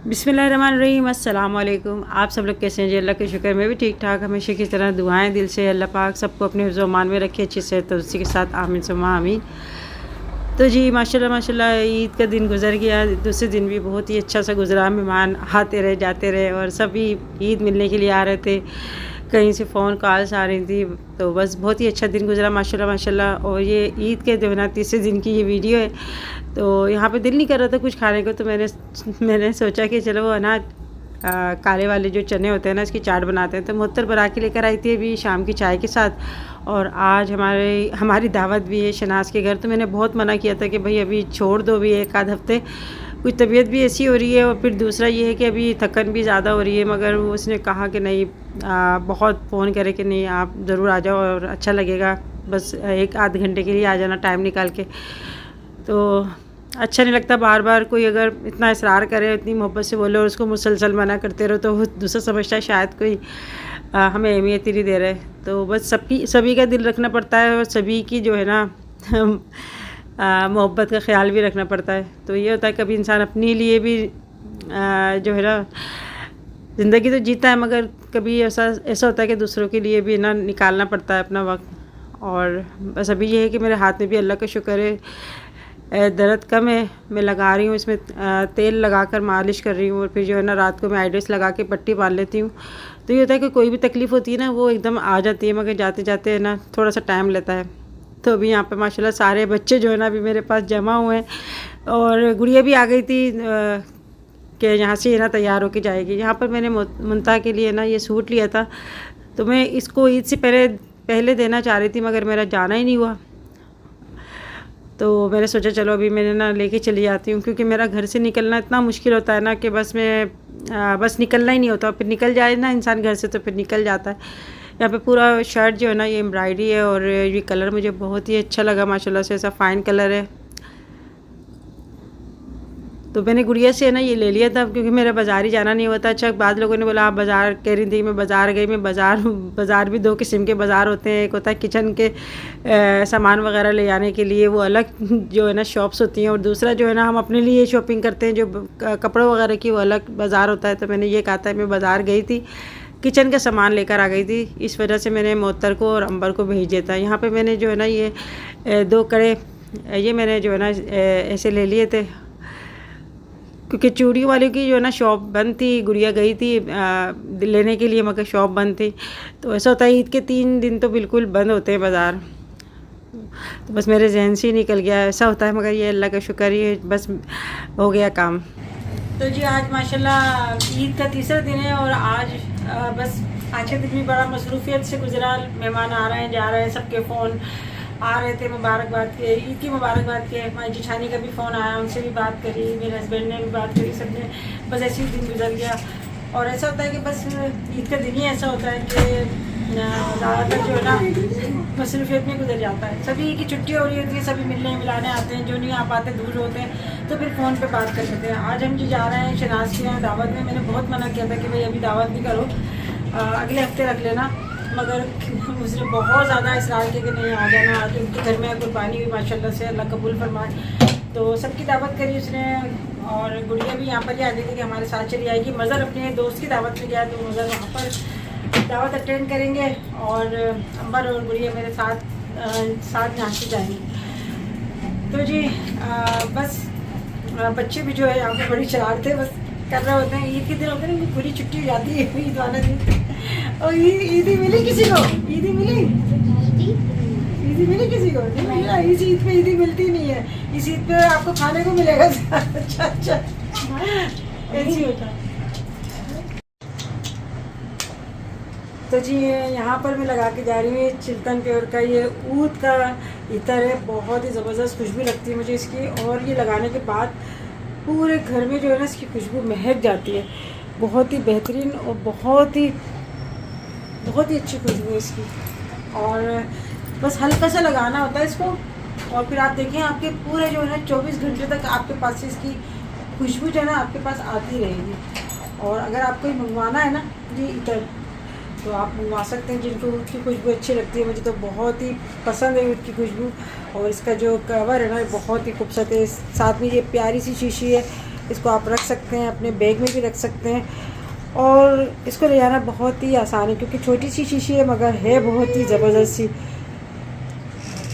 बिस्मिल्लाहिर्रहमानिर्रहीम, अस्सलाम वालेकुम। आप सब लोग कैसे हैं जी? अल्लाह के शुक्र मैं भी ठीक ठाक। हमेशा की तरह दुआएं दिल से अल्लाह पाक सबको अपने हिफ्ज़ व मान में रखे अच्छी से, तो उसी के साथ आमीन सुम्मा आमीन। तो जी माशाल्लाह माशाल्लाह ईद का दिन गुजर गया, दूसरे दिन भी बहुत ही अच्छा सा गुजरा। मेहमान आते रहे जाते रहे और सभी ईद मिलने के लिए आ रहे थे, कहीं से फ़ोन कॉल्स आ रही थी, तो बस बहुत ही अच्छा दिन गुजरा माशाल्लाह माशाल्लाह। और ये ईद के जो है ना तीसरे दिन की ये वीडियो है, तो यहाँ पे दिल नहीं कर रहा था कुछ खाने को, तो मैंने सोचा कि चलो वो ना काले वाले जो चने होते हैं ना, इसकी चाट बनाते हैं। तो मुहत्तर बना के लेकर आई थी अभी शाम की चाय के साथ। और आज हमारी दावत भी है शनाज के घर, तो मैंने बहुत मना किया था कि भाई अभी छोड़ दो भी एक आध हफ्ते, कुछ तबीयत भी ऐसी हो रही है और फिर दूसरा ये है कि अभी थकन भी ज़्यादा हो रही है। मगर वो उसने कहा कि नहीं, बहुत फ़ोन करे कि नहीं आप ज़रूर आ जाओ और अच्छा लगेगा, बस एक आध घंटे के लिए आ जाना टाइम निकाल के। तो अच्छा नहीं लगता बार बार कोई अगर इतना इसरार करे, इतनी मोहब्बत से बोले और उसको मुसलसल मना करते रहो, तो वो दूसरा समझता है शायद कोई हमें अहमियत ही नहीं दे रहे। तो बस सभी का दिल रखना पड़ता है और सभी की जो है ना मोहब्बत का ख्याल भी रखना पड़ता है। तो ये होता है कभी इंसान अपने लिए भी जो है ना ज़िंदगी तो जीता है, मगर कभी ऐसा होता है कि दूसरों के लिए भी ना निकालना पड़ता है अपना वक्त। और बस अभी ये है कि मेरे हाथ में भी अल्लाह का शुक्र है दर्द कम है। मैं लगा रही हूँ इसमें तेल लगाकर मालिश कर रही हूँ, और फिर जो है ना रात को मैं आइड्रेस लगा के पट्टी बांध लेती हूँ। तो ये होता है कि कोई भी तकलीफ़ होती है ना वो एकदम आ जाती है, मगर जाते जाते है ना थोड़ा सा टाइम लेता है। तो अभी यहाँ पे माशाल्लाह सारे बच्चे जो है ना अभी मेरे पास जमा हुए हैं, और गुड़िया भी आ गई थी कि यहाँ से है ना तैयार होके जाएगी। यहाँ पर मैंने मुंता के लिए ना ये सूट लिया था, तो मैं इसको ईद से पहले देना चाह रही थी, मगर मेरा जाना ही नहीं हुआ। तो मैंने सोचा चलो अभी मैंने ना लेके चली जाती हूँ, क्योंकि मेरा घर से निकलना इतना मुश्किल होता है ना कि बस निकलना ही नहीं होता। फिर निकल जाए ना इंसान घर से तो फिर निकल जाता है। यहाँ पे पूरा शर्ट जो है ना ये एम्ब्रॉयडरी है, और ये कलर मुझे बहुत ही अच्छा लगा माशाल्लाह से, ऐसा फ़ाइन कलर है। तो मैंने गुड़िया से ना ये ले लिया था, क्योंकि मेरा बाज़ार ही जाना नहीं होता। अच्छा बाद लोगों ने बोला आप बाज़ार कह रही थी, मैं बाज़ार गई। मैं बाज़ार भी दो किस्म के बाज़ार होते हैं, एक होता है किचन के सामान वगैरह ले जाने के लिए, वो अलग जो है ना शॉप्स होती हैं, और दूसरा जो है ना हम अपने लिए शॉपिंग करते हैं जो कपड़ों वगैरह की, वो अलग बाज़ार होता है। तो मैंने ये कहा था मैं बाज़ार गई थी, किचन का सामान लेकर आ गई थी, इस वजह से मैंने मोहत्तर को और अंबर को भेज दिया था। यहाँ पर मैंने जो है ना ये 2 कड़े ये मैंने जो है ना ऐसे ले लिए थे, क्योंकि चूड़ी वाले की जो है ना शॉप बंद थी। गुड़िया गई थी लेने के लिए, मगर शॉप बंद थी। तो ऐसा होता है ईद के 3 दिन तो बिल्कुल बंद होते हैं बाज़ार। तो बस मेरे जहन से ही निकल गया, ऐसा होता है। मगर ये अल्लाह का शुक्र, ये बस हो गया काम। तो जी आज माशाल्लाह ईद का तीसरा दिन है, और आज बस आज का दिन भी बड़ा मसरूफियत से गुजरा। मेहमान आ रहे हैं जा रहे हैं, सबके फ़ोन आ रहे थे मुबारकबाद के, ईद की मुबारकबाद के। हमारी जेठानी का भी फ़ोन आया, उनसे भी बात करी, मेरे हस्बैंड ने भी बात करी, सब ने बस ऐसे ही दिन गुजर गया। और ऐसा होता है कि बस ईद का दिन ही ऐसा होता है कि ज़्यादातर जो है ना मसरूफियत में गुजर जाता है। सभी की छुट्टी हो रही होती है, सभी मिलने मिलाने आते हैं, जो नहीं आ पाते दूर होते हैं, तो फिर फ़ोन पे बात कर लेते हैं। आज हम जी जा रहे हैं शनाज के यहाँ दावत में। मैंने बहुत मना किया था कि भाई अभी दावत नहीं करो, अगले हफ्ते रख लेना, मगर उसने बहुत ज़्यादा इसरार किया कि नहीं आ जाना। आज उनके घर में कुर्बानी हुई माशाल्लाह से, अल्लाह कबूल फरमाए। तो सबकी दावत करी उसने, और गुड़िया भी यहाँ पर ही आ गई थी कि हमारे साथ चली आएगी। मज़र अपने दोस्त की दावत में गया, तो मज़र वहाँ पर दावत अटेंड करेंगे, और अंबर और गुड़िया मेरे साथ यहाँ से जाएंगे। तो जी बस बच्चे भी जो है यहाँ पर बड़ी शरारतें बस कर रहे होते हैं। ईद के दिन होते हैं ना पूरी छुट्टी हो जाती है ईद वाला दिन। और ईदी मिली किसी को? ईदी मिली? ईदी मिली किसी को? नहीं मिला। इस ईद पे ईदी मिलती नहीं है, इस ईद पे आपको खाने को मिलेगा। अच्छा ऐसी होता। तो जी यहाँ पर मैं लगा के जा रही हूँ, ये चिल्तन प्योर का ये ऊद का इतर है, बहुत ही ज़बरदस्त खुशबू लगती है मुझे इसकी। और ये लगाने के बाद पूरे घर में जो है ना इसकी खुशबू महक जाती है, बहुत ही बेहतरीन और बहुत ही अच्छी खुशबू है इसकी। और बस हल्का सा लगाना होता है इसको, और फिर आप देखें आपके पूरे जो है ना 24 घंटे तक आपके पास इसकी खुशबू जो है ना आपके पास आती रहेगी। और अगर आपको मंगवाना है ना ये इतर, तो आप मंगवा सकते हैं जिनको ऊद की खुशबू अच्छी लगती है। मुझे तो बहुत ही पसंद है ऊद की खुशबू। और इसका जो कवर है ना बहुत ही खूबसूरत है, साथ में ये प्यारी सी शीशी है, इसको आप रख सकते हैं, अपने बैग में भी रख सकते हैं। और इसको ले जाना बहुत ही आसान है क्योंकि छोटी सी शीशी है मगर है बहुत ही ज़बरदस्त सी।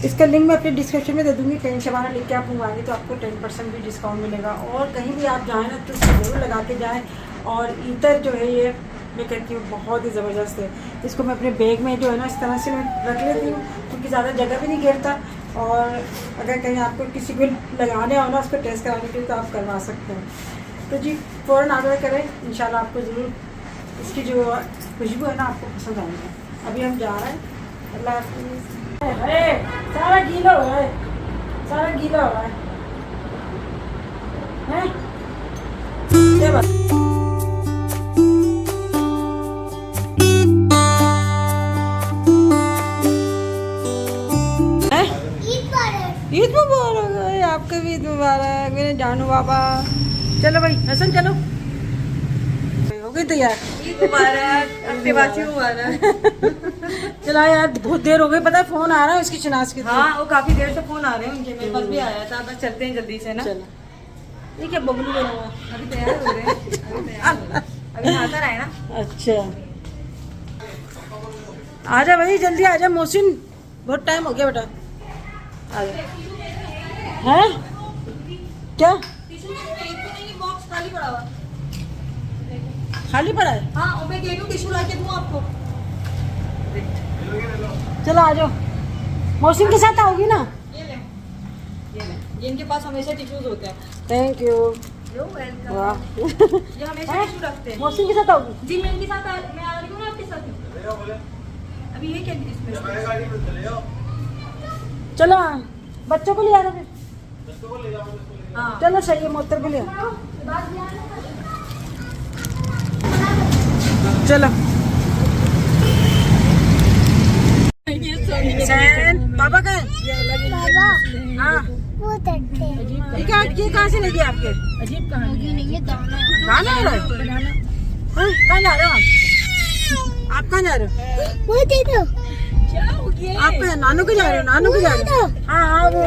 इसका लिंक मैं अपने डिस्क्रिप्शन में दे दूँगी। कहीं शबाना लिख के आप मंगवाएंगे तो आपको 10% भी डिस्काउंट मिलेगा। और कहीं भी आप जाएँ ना तो इसको ज़रूर लगा के जाएँ। और इतर जो है ये मैं कहती हूँ बहुत ही ज़बरदस्त है। इसको मैं अपने बैग में जो है ना इस तरह से मैं रख लेती हूँ क्योंकि ज़्यादा जगह भी नहीं घेरता। और अगर कहीं आपको किसी को लगाने हो ना उसको टेस्ट कराने के लिए तो आप करवा सकते हैं। तो जी फ़ौरन ऑर्डर करें, इंशाल्लाह आपको ज़रूर इसकी जो खुशबू है ना आपको पसंद आएगी। अभी हम जा रहे हैं। अल्लाह हाफ़िज़। सारा गीला हो रहा है, सारा गीला हो रहा है, हैं? क्या बात? ईद मुबारक है, आपका भी ईद मुबारक मेरे जानू बाबा। चलो भाई हसन चलो, हो गई तैयार। ईद मुबारक, अक्टूबर मुबारक। चला यार बहुत देर हो गई, पता है फोन आ रहा है उसकी शनाज के। हाँ वो काफी देर से फोन आ रहे हैं उनके, मेरे पास भी आया था। बस चलते हैं जल्दी से ना। चलो ये क्या बबलू बना हुआ? अभी तैयार हो रहे हैं, अभी नहाकर आए ना। अच्छा आजा भाई जल्दी आजा मोहसिन, बहुत टाइम हो गया बेटा। आजा। हैं क्या बॉक्स खाली पड़ा हुआ? खाली पड़ा है? हाँ और मैं कह रही हूँ टिश्यू ला के दूँ आपको। चलो आ जाओ, मोहसिन के साथ आओगी ना? ये ले, ये इनके पास हमेशा टिश्यूज होते हैं। Thank you. You're welcome। वाह ये हमेशा टिश्यू रखते हैं। मोहसिन के साथ आओगी? जी मैं इनके साथ मैं आ रही हूँ ना आपके साथ। अभी ये क्या इसमें? चलो बच्चों को ले आना फिर। हाँ चलो सही है, मोहतर को ले आओ। चलो पापा का हाँ ये कहाँ से ले गए आपके? अजीब कहानी है। गाना हो रहा है? कहाँ जा रहे हो आप कहाँ जा रहे हो? क्या हो गया? आप नानू के जा रहे हो? नानू के जा रहे हो? हाँ हाँ वो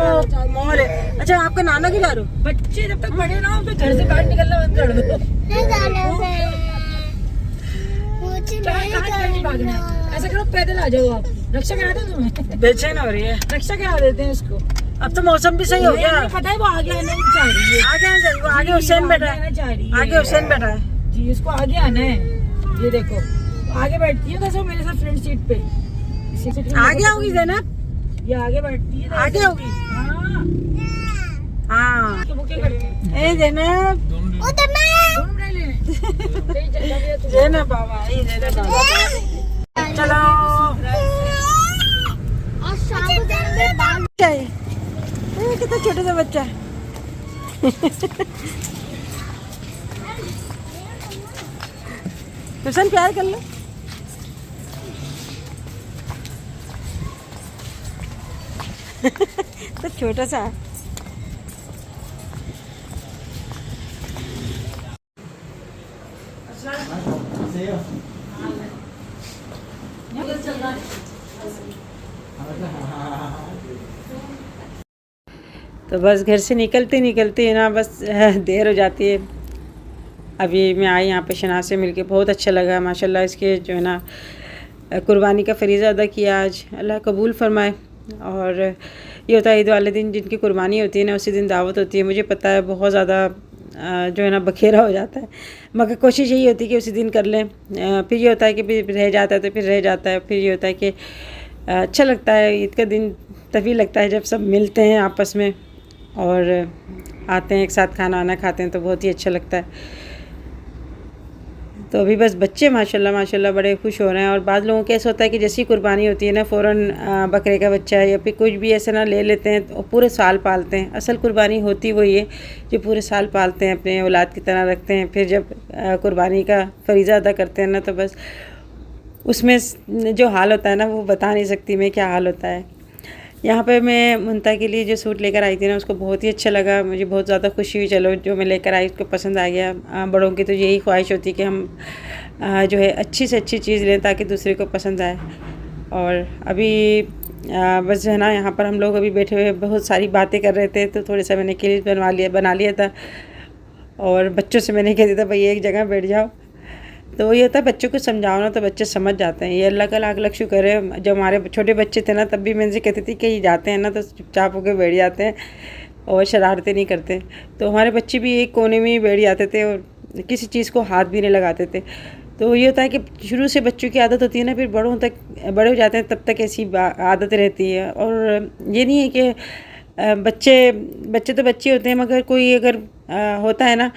मॉल है। अच्छा आपका नाना के जा रहे हो? बच्चे जब तक बड़े ना हो तो घर से बाहर निकलना बंद कर दो। ऐसा करो पैदल आ जाओ आप, रक्षा करा दो तुम्हें। बेचैन हो रही है, रक्षा करा देते हैं उसको। अब तो मौसम भी सही हो गया। पता है वो आगे आना ही चाह रही है। आगे आना चाहिए, वो आगे हुसैन बैठा है। आगे हुसैन बैठा है जी, उसको आगे आना है। ये देखो आगे बैठती है तो मेरे साथ फ्रंट सीट पे। आगे आओगी ज़ैनब? ये आगे बैठती है। आगे होगी? हाँ तो वो क्या करती है? ए ज़ैनब ज़ैनब बाबा, ए ज़ैनब बाबा चलो। क्या है? कितना छोटा सा बच्चा है। हुसैन प्यार कर लो। तो छोटा सा है। तो बस घर से निकलते निकलते ना बस देर हो जाती है। अभी मैं आई यहाँ पे शनाज से मिलके बहुत अच्छा लगा माशाल्लाह। इसके जो है ना कुर्बानी का फ़रीज़ा अदा किया आज, अल्लाह कबूल फरमाए। और ये होता है ईद वाले दिन जिनकी कुर्बानी होती है ना उसी दिन दावत होती है। मुझे पता है बहुत ज़्यादा जो है ना बखेरा हो जाता है, मगर कोशिश यही होती है कि उसी दिन कर लें। फिर ये होता है कि फिर रह जाता है तो फिर रह जाता है। फिर ये होता है कि अच्छा लगता है ईद का दिन तभी लगता है जब सब मिलते हैं आपस में और आते हैं एक साथ खाना वाना खाते हैं तो बहुत ही अच्छा लगता है। तो अभी बस बच्चे माशाल्लाह माशाल्लाह बड़े खुश हो रहे हैं। और बाद लोगों को ऐसा होता है कि जैसी कुर्बानी होती है ना फ़ौरन बकरे का बच्चा या फिर कुछ भी ऐसा ना ले लेते हैं तो पूरे साल पालते हैं। असल कुर्बानी होती वही है जो पूरे साल पालते हैं, अपने औलाद की तरह रखते हैं। फिर जब कुर्बानी का फ़रीज़ा अदा करते हैं ना तो बस उसमें जो हाल होता है ना वो बता नहीं सकती मैं क्या हाल होता है। यहाँ पे मैं मुंता के लिए जो सूट लेकर आई थी ना उसको बहुत ही अच्छा लगा, मुझे बहुत ज़्यादा खुशी हुई। चलो जो मैं लेकर आई उसको पसंद आ गया। बड़ों की तो यही ख्वाहिश होती है कि हम जो है अच्छी से अच्छी चीज़ लें ताकि दूसरे को पसंद आए। और अभी बस जो है ना यहाँ पर हम लोग अभी बैठे हुए बहुत सारी बातें कर रहे थे तो थोड़ा सा मैंने क्लिप बना लिया था। और बच्चों से मैं नहीं कहती था भाई एक जगह बैठ जाओ। तो ये होता है बच्चों को समझाओ ना तो बच्चे समझ जाते हैं। ये अल्लाह का लाख लाख शुक्र है, जब हमारे छोटे बच्चे थे ना तब भी मैं इनसे कहती थी कि जाते हैं ना तो चुपचाप होकर बैठ जाते हैं और शरारतें नहीं करते। तो हमारे बच्चे भी एक कोने में ही बैठ जाते थे और किसी चीज़ को हाथ भी नहीं लगाते थे। तो ये होता है कि शुरू से बच्चों की आदत होती है ना, फिर बड़े हो जाते हैं तब तक ऐसी आदत रहती है। और ये नहीं है कि बच्चे तो बच्चे होते हैं, मगर कोई अगर होता है ना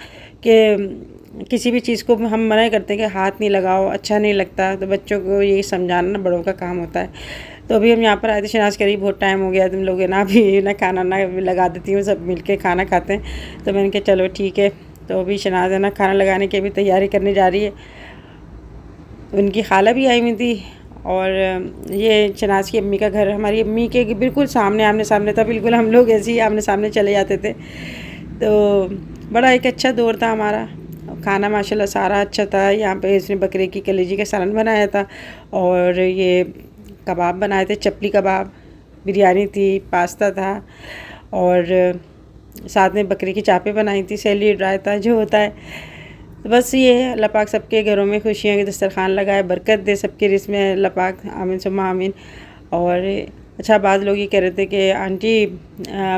कि किसी भी चीज़ को हम मना करते हैं कि हाथ नहीं लगाओ, अच्छा नहीं लगता, तो बच्चों को यही समझाना ना बड़ों का काम होता है। तो अभी हम यहाँ पर आए थे शनाज करीब, बहुत टाइम हो गया तुम लोग है ना, अभी ना खाना ना लगा देती हूँ, सब मिल के खाना खाते हैं। तो मैंने कहा चलो ठीक है। तो अभी शनाज है ना खाना लगाने की अभी तैयारी करने जा रही है। उनकी खाला भी आई हुई थी और ये शनाज की अम्मी का घर हमारी अम्मी के बिल्कुल सामने आमने सामने था। बिल्कुल हम लोग ऐसे ही आमने सामने चले जाते थे। तो बड़ा एक अच्छा दौर था हमारा। खाना माशाल्लाह सारा अच्छा था। यहाँ पे इसने बकरे की कलेजी का सालन बनाया था और ये कबाब बनाए थे, चपली कबाब, बिरयानी थी, पास्ता था और साथ में बकरे की चापें बनाई थी, सैलेड, रायता जो होता है। तो बस ये है, अल्लाह पाक सबके घरों में खुशियों की दस्तरखान लगाए, बरकत दे सबके रिज़्क़ में, अल्लाह पाक आमीन सुम्मा आमीन। और अच्छा बाद लोग ये कह रहे थे कि आंटी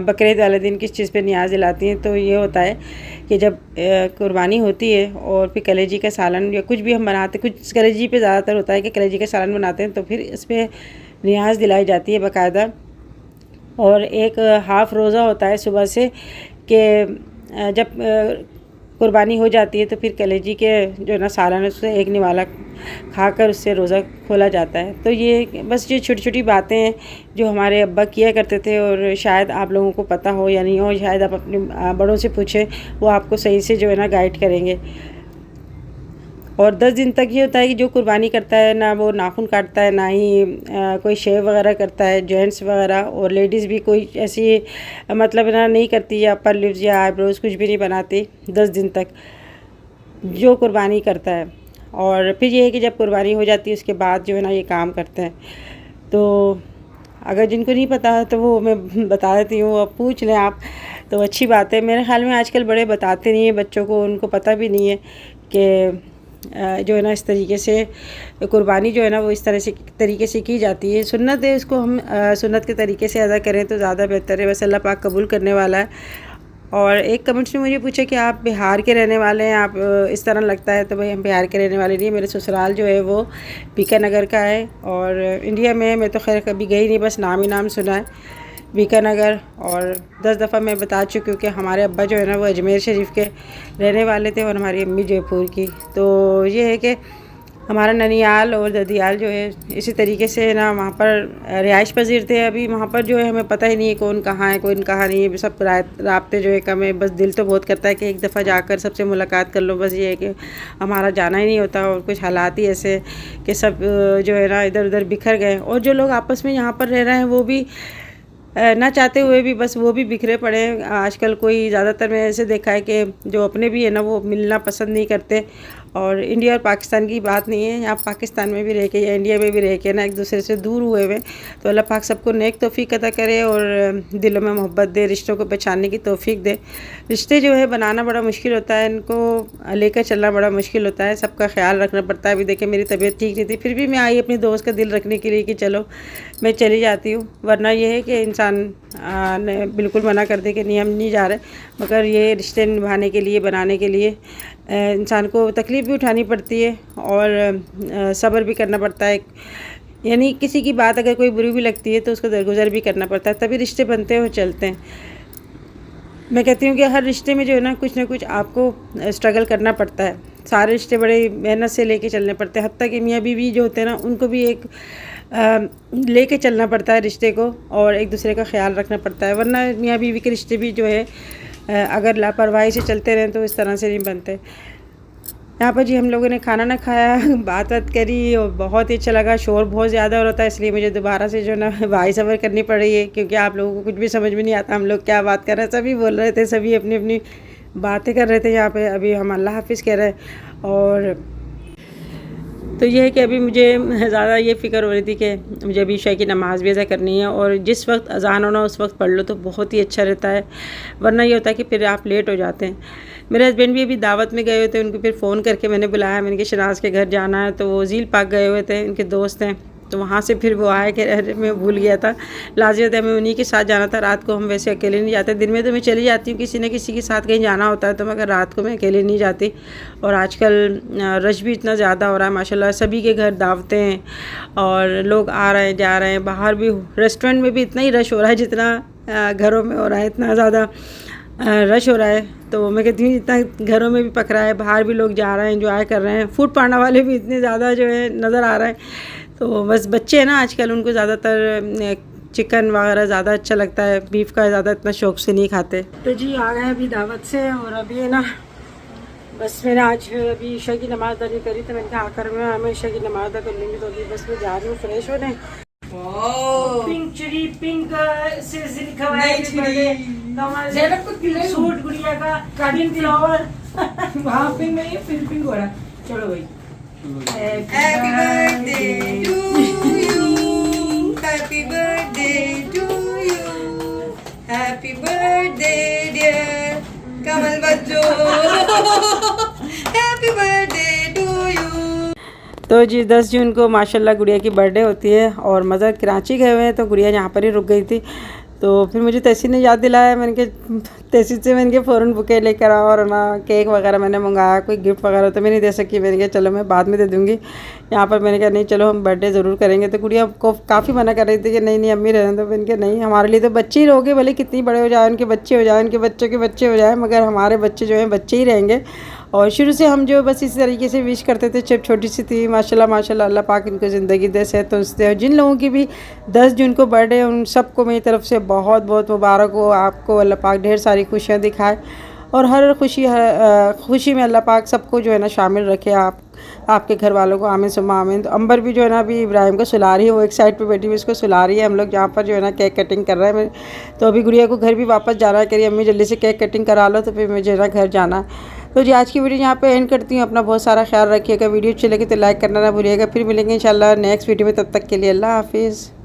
बकरीद वाले दिन किस चीज़ पे नियाज़ दिलाती हैं। तो ये होता है कि जब कुर्बानी होती है और फिर कलेजी का सालन या कुछ भी हम बनाते, कुछ कलेजी पे ज़्यादातर होता है कि कलेजी का सालन बनाते हैं, तो फिर इस पर नियाज़ दिलाई जाती है बाकायदा। और एक हाफ़ रोज़ा होता है सुबह से कि जब कुर्बानी हो जाती है तो फिर कलेजी के जो ना सालन उससे एक निवाला खाकर उससे रोज़ा खोला जाता है। तो ये बस ये छोटी छोटी बातें हैं जो हमारे अब्बा किया करते थे और शायद आप लोगों को पता हो या नहीं हो, शायद आप अपने बड़ों से पूछें, वो आपको सही से जो है ना गाइड करेंगे। और 10 दिन तक ये होता है कि जो कुर्बानी करता है ना वो नाखून काटता है, ना ही कोई शेव वगैरह करता है, जेंट्स वगैरह। और लेडीज़ भी कोई ऐसी मतलब ना नहीं करती या अपर लिप्स या आईब्रोज कुछ भी नहीं बनाती 10 दिन तक, जो कुर्बानी करता है। और फिर ये है कि जब कुर्बानी हो जाती है उसके बाद जो है ना ये काम करते हैं। तो अगर जिनको नहीं पता तो वो मैं बता देती हूँ, अब पूछ लें आप तो अच्छी बात है। मेरे ख्याल में आजकल बड़े बताते नहीं हैं बच्चों को, उनको पता भी नहीं है कि जो है ना इस तरीके से कुर्बानी जो है ना वो इस तरीके से की जाती है। सुन्नत है, इसको हम सुन्नत के तरीके से अदा करें तो ज़्यादा बेहतर है। वैसे अल्लाह पाक कबूल करने वाला है। और एक कमेंट्स में मुझे पूछा कि आप बिहार के रहने वाले हैं, आप इस तरह लगता है। तो भाई हम बिहार के रहने वाले नहीं, मेरे ससुराल जो है वो बीकानगर का है। और इंडिया में मैं तो खैर कभी गई नहीं, बस नाम ही नाम सुना है बीकानगर। और 10 दफ़ा मैं बता चुकी हूँ कि हमारे अब्बा जो है ना वो अजमेर शरीफ के रहने वाले थे और हमारी अम्मी जयपुर की। तो ये है कि हमारा ननियाल और ददियाल जो है इसी तरीके से ना वहाँ पर रिहाइश पजीर थे। अभी वहाँ पर जो है हमें पता ही नहीं है कौन कहाँ है, कौन कहाँ नहीं है, सब राब्ते जो है कम है। बस दिल तो बहुत करता है कि एक दफ़ा जाकर सबसे मुलाकात कर लो। बस ये है कि हमारा जाना ही नहीं होता और कुछ हालात ही ऐसे कि सब जो है ना इधर उधर बिखर गए। और जो लोग आपस में यहाँ पर रह रहे हैं वो भी ना चाहते हुए भी बस वो भी बिखरे पड़े हैं। आजकल कोई ज़्यादातर मैं ऐसे देखा है कि जो अपने भी है ना वो मिलना पसंद नहीं करते। और इंडिया और पाकिस्तान की बात नहीं है, यहाँ पाकिस्तान में भी रह के या इंडिया में भी रह के ना एक दूसरे से दूर हुए हुए। तो अल्लाह पाक सबको नेक तौफीक अता करे और दिलों में मोहब्बत दे, रिश्तों को पहचानने की तौफीक दे। रिश्ते जो है बनाना बड़ा मुश्किल होता है, इनको लेकर चलना बड़ा मुश्किल होता है, सबका ख्याल रखना पड़ता है। अभी देखिए मेरी तबीयत ठीक नहीं थी, फिर भी मैं आई अपनी दोस्त का दिल रखने के लिए कि चलो मैं चली जाती हूँ। वरना ये है कि इंसान ने बिल्कुल मना कर दे कि नहीं हम नहीं जा रहे, मगर ये रिश्ते निभाने के लिए, बनाने के लिए इंसान को तकलीफ़ भी उठानी पड़ती है और सब्र भी करना पड़ता है। यानी किसी की बात अगर कोई बुरी भी लगती है तो उसको दरगुजर भी करना पड़ता है, तभी रिश्ते बनते हैं और चलते हैं। मैं कहती हूँ कि हर रिश्ते में जो है ना कुछ आपको स्ट्रगल करना पड़ता है। सारे रिश्ते बड़े मेहनत से लेके चलने पड़ते हैं। हत्ता कि मियाँ बीवी जो होते हैं ना उनको भी एक लेके चलना पड़ता है रिश्ते को और एक दूसरे का ख्याल रखना पड़ता है। वरना मियाँ बीवी के रिश्ते भी जो है अगर लापरवाही से चलते रहें तो इस तरह से नहीं बनते। यहाँ पर जी हम लोगों ने खाना ना खाया, बात करी और बहुत ही अच्छा लगा। शोर बहुत ज़्यादा हो रहा था इसलिए मुझे दोबारा से जो ना वॉइस ओवर करनी पड़ रही है, क्योंकि आप लोगों को कुछ भी समझ में नहीं आता हम लोग क्या बात कर रहे हैं। सभी बोल रहे थे, सभी अपनी अपनी बातें कर रहे थे यहाँ पे। अभी हम अल्लाह हाफिज़ कह रहे हैं। और तो ये है कि अभी मुझे ज़्यादा ये फ़िक्र हो रही थी कि मुझे अभी ईशा की नमाज़ भी अदा करनी है, और जिस वक्त अज़ान होना उस वक्त पढ़ लो तो बहुत ही अच्छा रहता है, वरना ये होता है कि फिर आप लेट हो जाते हैं। मेरे हस्बैंड भी अभी दावत में गए हुए थे, उनको फिर फ़ोन करके मैंने बुलाया, मैंने कि शनाज के घर जाना है, तो वो झील पार्क गए हुए थे, उनके दोस्त हैं, तो वहाँ से फिर वो आए कि अरे मैं भूल गया था, लाज़मी होता है हमें उन्हीं के साथ जाना था। रात को हम वैसे अकेले नहीं जाते, दिन में तो मैं चली जाती हूँ, किसी न किसी के साथ कहीं जाना होता है, तो मगर रात को मैं अकेले नहीं जाती। और आजकल रश भी इतना ज़्यादा हो रहा है माशाल्लाह, सभी के घर दावतें हैं और लोग आ रहे हैं जा रहे हैं, बाहर भी रेस्टोरेंट में भी इतना ही रश हो रहा है जितना घरों में हो रहा है, इतना ज़्यादा रश हो रहा है। तो मैं कहती हूँ इतना घरों में भी पक रहा है, बाहर भी लोग जा रहे हैं, एंजॉय कर रहे हैं, फूड पाना वाले भी इतने ज़्यादा जो है नज़र आ रहे हैं। तो बस बच्चे हैं ना आजकल, उनको ज़्यादातर चिकन वगैरह ज़्यादा अच्छा लगता है, बीफ का ज़्यादा इतना शौक से नहीं खाते। तो जी आ गए अभी दावत से, और अभी है ना बस मैंने आज अभी ईशा की नमाज़ अदा नहीं करी, तो मैंने कहा आकर मैं ईशा की नमाज़ अदा कर लूँगी, तो अभी बस मैं जा रही हूँ फ्रेश होने। पिंक चुड़ी पिंक से लिखा हुआ है सूट गुड़िया का पिंक फ्लावर, वहाँ पिंक नहीं है, फिर पिंक हो रहा है। चलो भाई, Happy birthday to you. Happy birthday to you. Happy birthday dear Kamal बच्चों. Happy birthday to you. तो जी 10 जून को माशाल्लाह गुड़िया की बर्थडे होती है, और मज़र कराची गए हुए हैं, तो गुड़िया यहाँ पर ही रुक गई थी। तो फिर मुझे तैसी ने याद दिलाया, मैंने कहा तैसी से मैंने कहा फ़ौरन बुके लेकर आओ, और ना केक वगैरह मैंने मंगाया, कोई गिफ्ट वगैरह तो मैं नहीं दे सकी, मैंने कहा चलो मैं बाद में दे दूँगी। यहाँ पर मैंने कहा नहीं चलो हम बर्थडे ज़रूर करेंगे। तो गुड़िया को काफ़ी मना कर रही थी कि नहीं नहीं अम्मी रहने दो, मैंने कहा नहीं हमारे लिए तो बच्चे ही रहोगे, भले कितनी बड़े हो जाए, उनके बच्चे हो जाए, उनके बच्चों के बच्चे हो जाए, मगर हमारे बच्चे जो हैं बच्चे ही रहेंगे। और शुरू से हम जो बस इसी तरीके से विश करते थे, जब छोटी सी थी। माशाल्लाह माशाल्लाह, अल्लाह पाक इनको ज़िंदगी दे, सेहत दे। और जिन लोगों की भी 10 जून को बर्थडे है, उन सबको मेरी तरफ से बहुत बहुत मुबारक हो। आपको अल्लाह पाक ढेर सारी खुशियाँ दिखाए, और हर खुशी में अल्लाह पाक सबको जो है ना शामिल रखे, आपके घर वालों को। आमीन सुम्मा आमीन। तो अंबर भी जो है ना अभी इब्राहिम को सुला रही है, वो एक साइड पे बैठी हुई उसको सुला रही है। हम लोग जहाँ पर जो है ना केक कटिंग कर रहे हैं। तो अभी गुड़िया को घर भी वापस जाना है, कह अम्मी जल्दी से केक कटिंग करा लो, तो फिर मुझे ना घर जाना है। तो जी आज की वीडियो यहाँ पे एंड करती हूँ। अपना बहुत सारा ख्याल रखिएगा, वीडियो अच्छी लगी तो लाइक करना ना भूलिएगा। फिर मिलेंगे इंशाल्लाह नेक्स्ट वीडियो में, तब तक के लिए अल्लाह हाफिज़।